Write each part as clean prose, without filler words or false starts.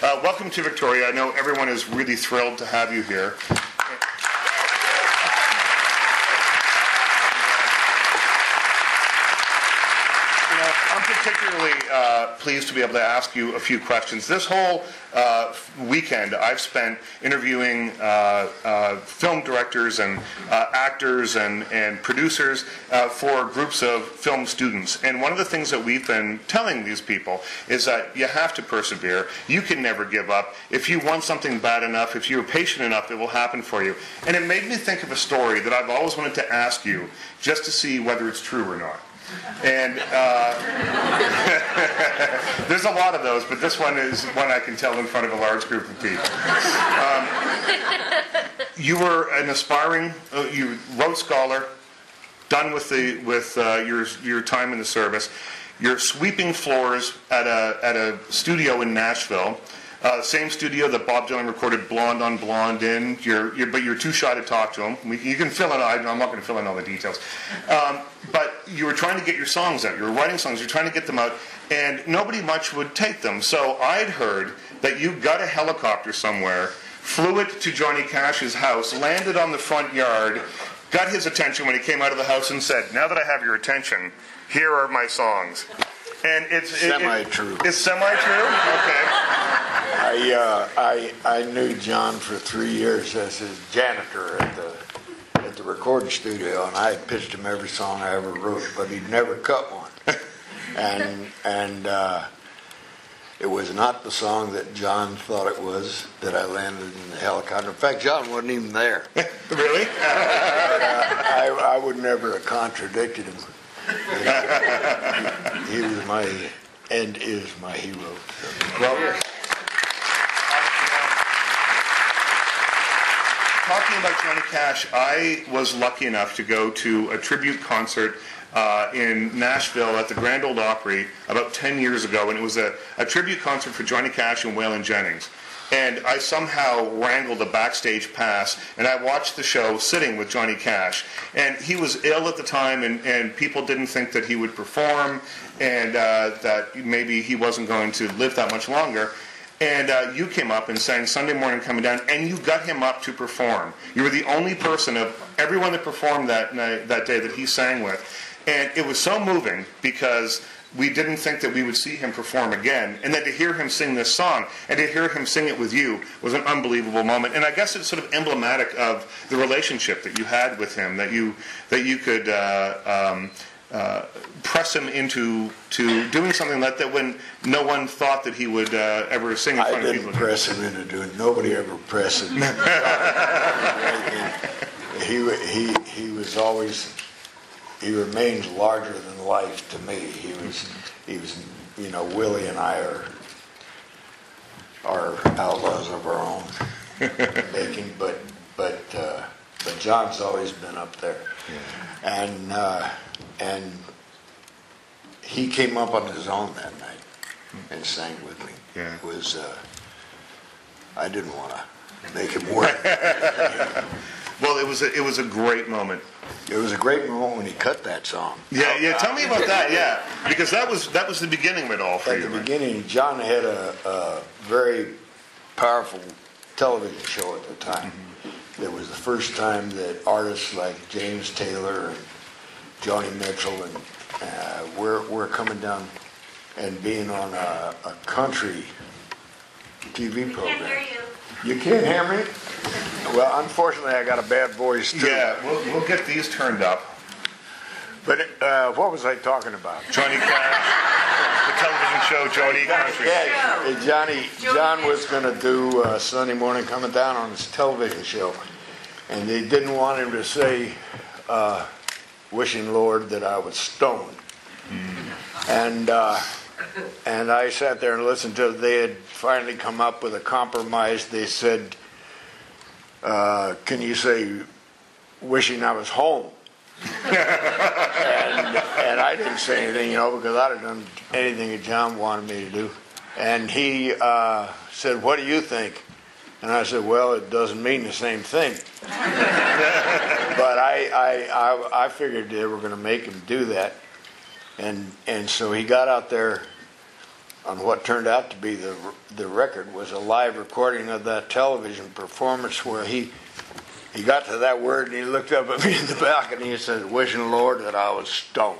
Welcome to Victoria. I know everyone is really thrilled to have you here. I'm particularly pleased to be able to ask you a few questions. This whole weekend I've spent interviewing film directors and actors and producers for groups of film students. And one of the things that we've been telling these people is that you have to persevere. You can never give up. If you want something bad enough, if you're patient enough, it will happen for you. And it made me think of a story that I've always wanted to ask you just to see whether it's true or not. And there's a lot of those, but this one is one I can tell in front of a large group of people. You were an aspiring, you Rhodes Scholar, done with your time in the service. You're sweeping floors at a studio in Nashville. Same studio that Bob Dylan recorded Blonde on Blonde in. But you're too shy to talk to him. You can fill in. I'm not going to fill in all the details. But you were trying to get your songs out. You were writing songs. You're trying to get them out, and nobody much would take them. So I'd heard that you got a helicopter somewhere, flew it to Johnny Cash's house, landed on the front yard, got his attention when he came out of the house, and said, "Now that I have your attention, here are my songs." And it's semi-true. It's semi-true? Okay. I knew John for 3 years as his janitor at the recording studio, and I pitched him every song I ever wrote, but he'd never cut one. and it was not the song that John thought it was that I landed in the helicopter. In fact, John wasn't even there. Really? I would never have contradicted him. He was my and is my hero. So. Well, talking about Johnny Cash, I was lucky enough to go to a tribute concert in Nashville at the Grand Ole Opry about 10 years ago, and it was a tribute concert for Johnny Cash and Waylon Jennings. And I somehow wrangled a backstage pass, and I watched the show sitting with Johnny Cash. And he was ill at the time, and people didn't think that he would perform, and that maybe he wasn't going to live that much longer. And you came up and sang Sunday Morning Coming Down, and you got him up to perform. You were the only person of everyone that performed that day that he sang with. And it was so moving because we didn't think that we would see him perform again. And then to hear him sing this song and to hear him sing it with you was an unbelievable moment. And I guess it's sort of emblematic of the relationship that you had with him, that you could press him into doing something like that when no one thought that he would ever sing in front of people. I didn't press him into doing it. Nobody ever pressed him. He was always... He remains larger than life to me. He was, you know, Willie and I are outlaws of our own making, but John's always been up there, and he came up on his own that night and sang with me. Yeah. It was I didn't want to make him work. Well, it was a great moment. It was a great moment when he cut that song. Yeah. Tell me about that. Yeah, because that was the beginning of it all for you. At the beginning, John had a very powerful television show at the time. Mm-hmm. It was the first time that artists like James Taylor and Joni Mitchell and were coming down and being on a country TV program. I can't hear you. You can't hear me? Well, unfortunately, I got a bad voice too. Yeah, we'll get these turned up. But what was I talking about? Johnny Cash, the television show Johnny Country. Yeah, John was going to do Sunday Morning Coming Down on his television show, and they didn't want him to say, "Wishing Lord that I was stoned." And I sat there and listened to it. They had finally come up with a compromise. They said, "Can you say, wishing I was home?" and I didn't say anything, you know, because I'd have done anything that John wanted me to do. And he said, "What do you think?" And I said, "Well, it doesn't mean the same thing." But I figured they were going to make him do that. And so he got out there what turned out to be the record was a live recording of that television performance where he got to that word and he looked up at me in the back and he said, "Wishing the Lord that I was stoned."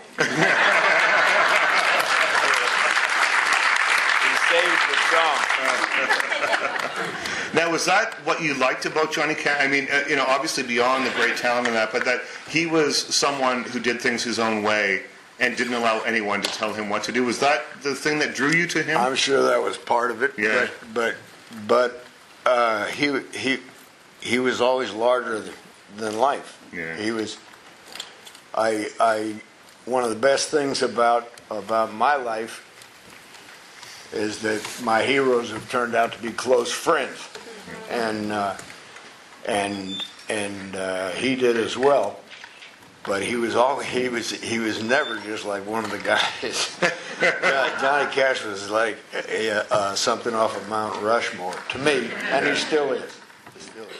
Now, was that what you liked about Johnny Cash? I mean, obviously beyond the great talent and that, but that he was someone who did things his own way and didn't allow anyone to tell him what to do. Was that the thing that drew you to him? I'm sure that was part of it. Yeah. But he was always larger than life. Yeah. He was. One of the best things about my life is that my heroes have turned out to be close friends, and he did as well. But he was never just like one of the guys. Johnny Cash was like something off of Mount Rushmore to me, and he still is. He still is.